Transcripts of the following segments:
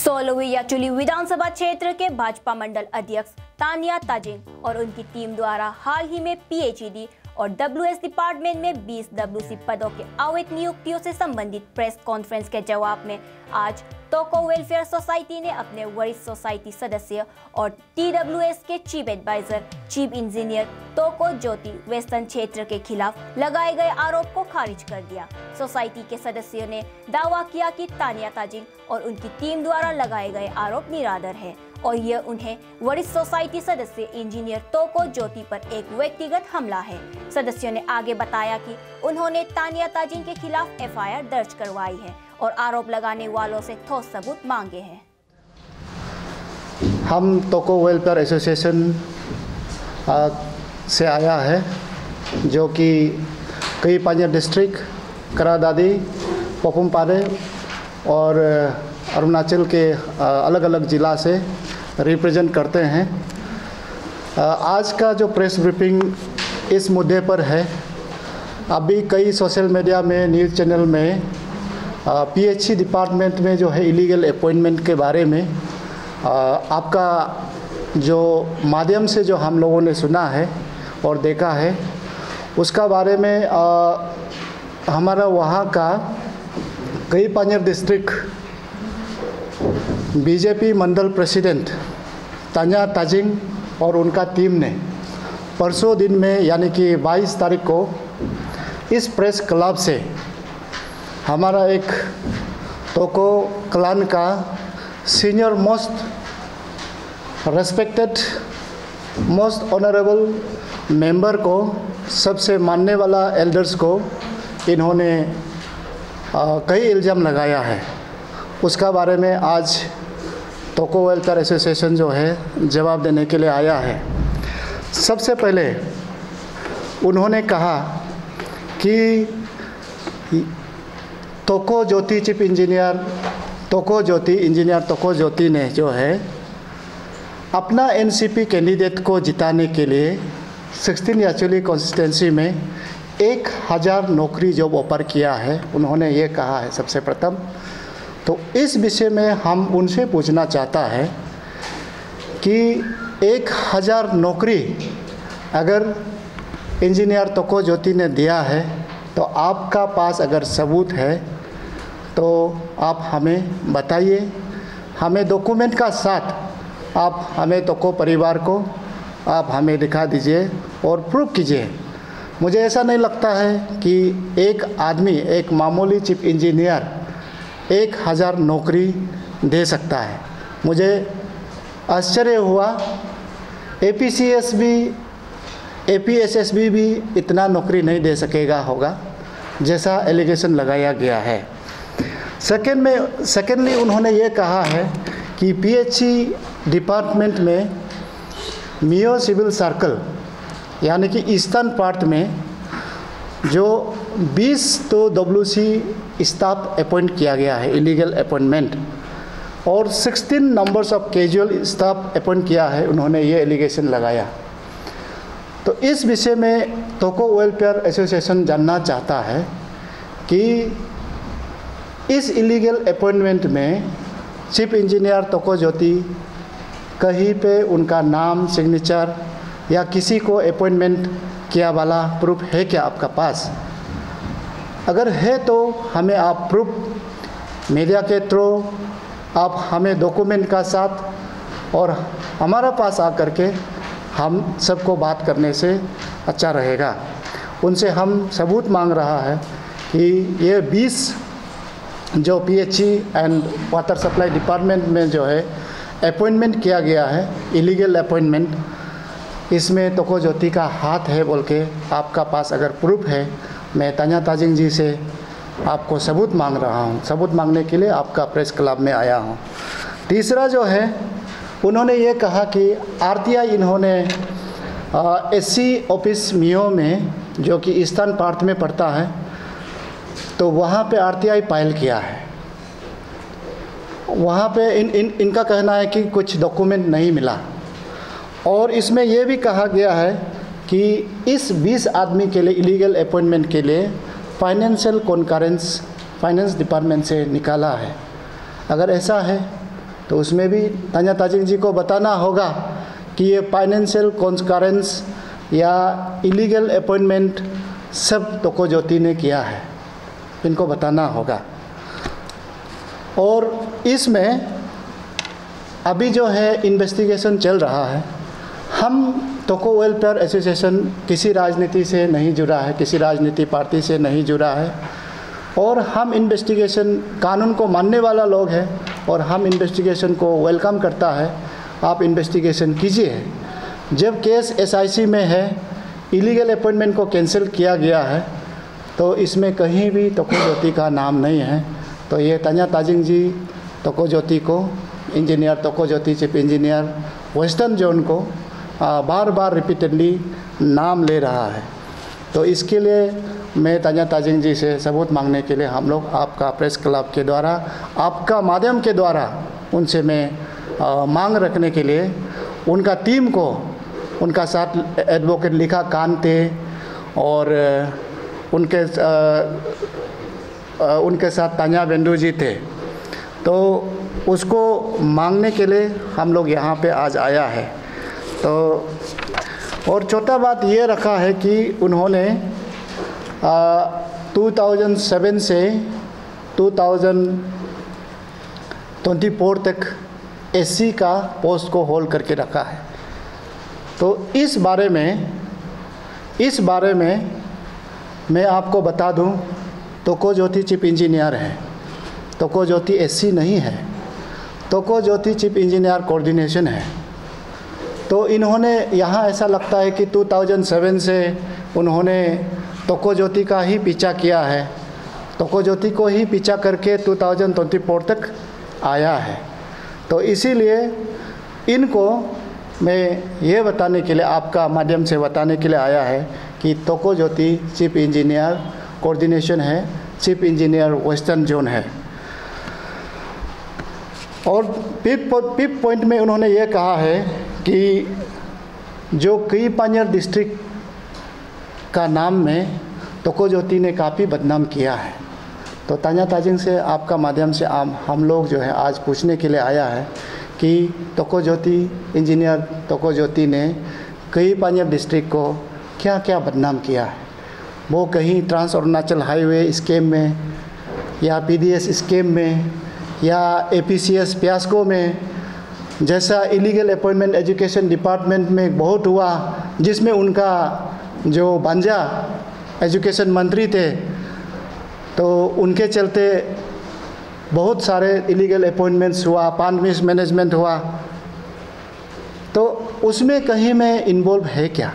16वीं याचुली विधानसभा क्षेत्र के भाजपा मंडल अध्यक्ष तानिया ताजिंग और उनकी टीम द्वारा हाल ही में पीएचईडी और डब्ल्यूएस डिपार्टमेंट में 20 डब्ल्यूसी पदों के अवैध नियुक्तियों से संबंधित प्रेस कॉन्फ्रेंस के जवाब में आज तोको वेलफेयर सोसाइटी ने अपने वरिष्ठ सोसाइटी सदस्य और टीडब्ल्यूएस के चीफ एडवाइजर चीफ इंजीनियर तोको ज्योति वेस्टर्न क्षेत्र के खिलाफ लगाए गए आरोप को खारिज कर दिया। सोसाइटी के सदस्यों ने दावा किया कि तानिया ताजिंग और उनकी टीम द्वारा लगाए गए आरोप निराधार है और यह उन्हें वरिष्ठ सोसाइटी सदस्य इंजीनियर तोको ज्योति पर एक व्यक्तिगत हमला है। सदस्यों ने आगे बताया कि उन्होंने तानिया ताजिंग के खिलाफ एफआईआर दर्ज करवाई है और आरोप लगाने वालों से ठोस सबूत मांगे हैं। हम तोको वेलफेयर एसोसिएशन से आया है, जो कि कई पांजिया डिस्ट्रिक्ट, करादादी, पोपुमपारे और अरुणाचल के अलग अलग ज़िला से रिप्रेजेंट करते हैं। आज का जो प्रेस ब्रीफिंग इस मुद्दे पर है, अभी कई सोशल मीडिया में, न्यूज़ चैनल में पीएचई डिपार्टमेंट में जो है इलीगल अपॉइंटमेंट के बारे में आपका जो माध्यम से जो हम लोगों ने सुना है और देखा है, उसका बारे में हमारा वहाँ का कई पांजिया डिस्ट्रिक्ट बीजेपी मंडल प्रेसिडेंट तानिया ताजिंग और उनका टीम ने परसों दिन में यानी कि 22 तारीख को इस प्रेस क्लब से हमारा एक तोको क्लान का senior most respected most honourable member को, सबसे मानने वाला एल्डर्स को इन्होंने कई इल्ज़ाम लगाया है। उसका बारे में आज तोको वेलफेयर एसोसिएशन जो है जवाब देने के लिए आया है। सबसे पहले उन्होंने कहा कि तोको ज्योति चीफ इंजीनियर तोको ज्योति ने जो है अपना एनसीपी कैंडिडेट को जिताने के लिए 16 याचुली कॉन्स्टिट्यूंसी में 1000 नौकरी जॉब ऑफर किया है, उन्होंने ये कहा है सबसे प्रथम। तो इस विषय में हम उनसे पूछना चाहता है कि 1000 नौकरी अगर इंजीनियर तोको ज्योति ने दिया है, तो आपका पास अगर सबूत है तो आप हमें बताइए, हमें डॉक्यूमेंट का साथ आप हमें तोको परिवार को आप हमें दिखा दीजिए और प्रूफ कीजिए। मुझे ऐसा नहीं लगता है कि एक आदमी, एक मामूली चीफ इंजीनियर 1000 नौकरी दे सकता है। मुझे आश्चर्य हुआ, एपीएसएसबी भी इतना नौकरी नहीं दे सकेगा होगा जैसा एलिगेशन लगाया गया है। सेकेंडली उन्होंने ये कहा है कि पीएचई डिपार्टमेंट में मियो सिविल सर्कल यानी कि ईस्टर्न पार्ट में जो 20 तो डब्ल्यूसी स्टाफ अपॉइंट किया गया है, इलीगल अपॉइंटमेंट, और 16 numbers of casual staff appoint किया है, उन्होंने ये एलिगेशन लगाया। तो इस विषय में तोको वेलफेयर एसोसिएशन जानना चाहता है कि इस इलीगल अपॉइंटमेंट में चीफ इंजीनियर तोको ज्योति कहीं पे उनका नाम, सिग्नेचर या किसी को अपॉइंटमेंट किया वाला प्रूफ है क्या आपका पास? अगर है तो हमें आप प्रूफ मीडिया के थ्रू आप हमें डॉक्यूमेंट का साथ और हमारा पास आकर के हम सबको बात करने से अच्छा रहेगा। उनसे हम सबूत मांग रहा है कि ये 20 जो PHE and water supply department में जो है अपॉइंटमेंट किया गया है, इलीगल अपॉइंटमेंट, इसमें तोको ज्योति का हाथ है बोल के आपका पास अगर प्रूफ है, मैं तानिया ताजिंग जी से आपको सबूत मांग रहा हूँ। सबूत मांगने के लिए आपका प्रेस क्लब में आया हूँ। तीसरा जो है, उन्होंने ये कहा कि आरटीआई इन्होंने एससी ऑफिस मियो में, जो कि ईस्टर्न पार्ट में पड़ता है, तो वहाँ पे आरटीआई फाइल किया है। वहाँ पे इनका कहना है कि कुछ डॉक्यूमेंट नहीं मिला, और इसमें यह भी कहा गया है कि इस 20 आदमी के लिए इलीगल अपॉइंटमेंट के लिए फाइनेंशियल कॉन्करेंस फाइनेंस डिपार्टमेंट से निकाला है। अगर ऐसा है तो उसमें भी तान्या ताजिंग जी को बताना होगा कि ये फाइनेंशियल कॉन्करेंस या इलीगल अपॉइंटमेंट सब तोको ज्योति ने किया है, इनको बताना होगा। और इसमें अभी जो है इन्वेस्टिगेशन चल रहा है। हम तोको वेलफेयर एसोसिएशन किसी राजनीति से नहीं जुड़ा है, किसी राजनीति पार्टी से नहीं जुड़ा है, और हम इन्वेस्टिगेशन कानून को मानने वाला लोग हैं और हम इन्वेस्टिगेशन को वेलकम करता है। आप इन्वेस्टिगेशन कीजिए। जब केस एसआईसी में है, इलीगल अपॉइंटमेंट को कैंसिल किया गया है, तो इसमें कहीं भी तोको ज्योति का नाम नहीं है। तो ये तान्या ताजिंग जी तोको ज्योति को, इंजीनियर तोको ज्योति चीफ इंजीनियर वेस्टर्न जोन को बार बार रिपीटेडली नाम ले रहा है। तो इसके लिए मैं तान्या ताजिंग जी से सबूत मांगने के लिए हम लोग आपका प्रेस क्लब के द्वारा, आपका माध्यम के द्वारा उनसे मैं मांग रखने के लिए उनका टीम को, उनका साथ एडवोकेट लिखा कांते और उनके साथ तान्या बेंडू जी थे, तो उसको मांगने के लिए हम लोग यहाँ पे आज आया है। तो और चौथा बात ये रखा है कि उन्होंने 2007 से 2024 तक एससी का पोस्ट को होल्ड करके रखा है। तो इस बारे में मैं आपको बता दूं, तोको ज्योति चीफ इंजीनियर है, तोको ज्योति एससी नहीं है, तोको ज्योति चीफ इंजीनियर कोऑर्डिनेशन है। तो इन्होंने यहाँ ऐसा लगता है कि 2007 से उन्होंने तोको ज्योति का ही पीछा किया है, तोको ज्योति को ही पीछा करके 2024 तक आया है। तो इसीलिए इनको मैं ये बताने के लिए, आपका माध्यम से बताने के लिए आया है कि तोको ज्योति चीफ इंजीनियर कोऑर्डिनेशन है, चीफ इंजीनियर वेस्टर्न जोन है। और फिफ्थ पॉइंट में उन्होंने ये कहा है कि जो कई पानियर डिस्ट्रिक्ट का नाम में तोको ज्योति ने काफ़ी बदनाम किया है। तो तान्या ताजिंग से आपका माध्यम से हम लोग जो है आज पूछने के लिए आया है कि तोको ज्योति इंजीनियर तोको ज्योति ने कई पानियर डिस्ट्रिक्ट को क्या क्या बदनाम किया है। वो कहीं ट्रांस अरुणाचल हाईवे स्कीम में या पीडीएस स्कीम में या एपीसीएस पियास्को में, जैसा इलीगल अपॉइंटमेंट एजुकेशन डिपार्टमेंट में बहुत हुआ, जिसमें उनका जो भांजा एजुकेशन मंत्री थे, तो उनके चलते बहुत सारे इलीगल अपॉइंटमेंट्स हुआ, पान मिस मैनेजमेंट हुआ। तो उसमें कहीं में इन्वॉल्व है क्या,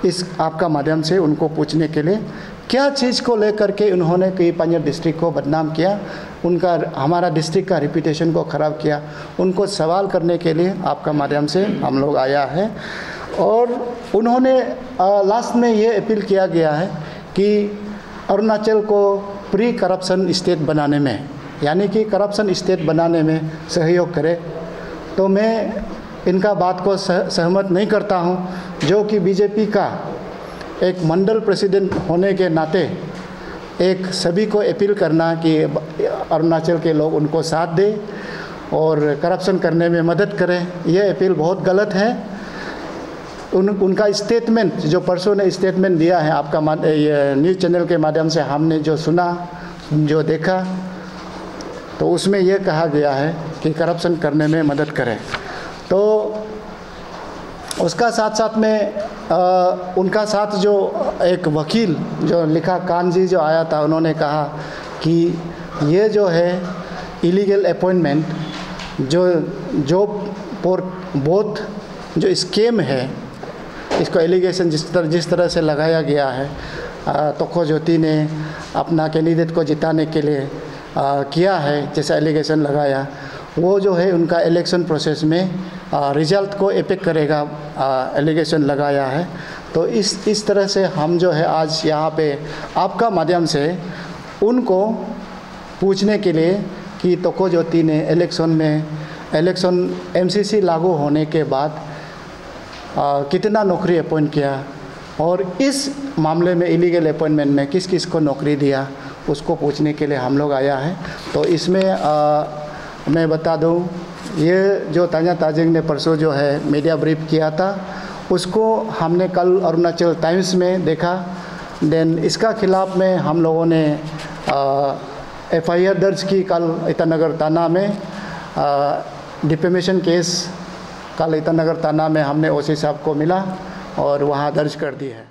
इस आपका माध्यम से उनको पूछने के लिए क्या चीज़ को लेकर के उन्होंने कई पानियर डिस्ट्रिक्ट को बदनाम किया, उनका हमारा डिस्ट्रिक्ट का रिपीटेशन को ख़राब किया, उनको सवाल करने के लिए आपका माध्यम से हम लोग आया है। और उन्होंने लास्ट में ये अपील किया गया है कि अरुणाचल को प्री करप्शन स्टेट बनाने में, यानी कि करप्शन स्टेट बनाने में सहयोग करे। तो मैं इनका बात को सहमत नहीं करता हूँ, जो कि बीजेपी का एक मंडल प्रेसिडेंट होने के नाते एक सभी को अपील करना कि अरुणाचल के लोग उनको साथ दें और करप्शन करने में मदद करें, ये अपील बहुत गलत है। उनका स्टेटमेंट जो परसों ने स्टेटमेंट दिया है, आपका न्यूज़ चैनल के माध्यम से हमने जो सुना, जो देखा, तो उसमें यह कहा गया है कि करप्शन करने में मदद करें। तो उसका साथ साथ में उनका साथ जो एक वकील जो लिखा कान जी जो आया था, उन्होंने कहा कि ये जो है इलीगल अपॉइंटमेंट जो बहुत जो स्कीम है, इसको एलिगेशन जिस तरह से लगाया गया है, तोको ज्योति ने अपना कैंडिडेट को जिताने के लिए किया है, जैसा एलिगेशन लगाया, वो जो है उनका इलेक्शन प्रोसेस में रिजल्ट को इफेक्ट करेगा, एलिगेशन लगाया है। तो इस तरह से हम जो है आज यहाँ पे आपका माध्यम से उनको पूछने के लिए कि तोको ज्योति ने इलेक्शन एमसीसी लागू होने के बाद कितना नौकरी अपॉइंट किया और इस मामले में इलीगल अपॉइंटमेंट में किस किस को नौकरी दिया, उसको पूछने के लिए हम लोग आया है। तो इसमें मैं बता दूं, ये जो तान्या ताजिंग ने परसों जो है मीडिया ब्रीफ किया था, उसको हमने कल अरुणाचल टाइम्स में देखा। देन इसका खिलाफ में हम लोगों ने FIR दर्ज की कल ईटानगर थाना में। डिफेमेशन केस कल ईटानगर थाना में हमने OC साहब को मिला और वहाँ दर्ज कर दी है।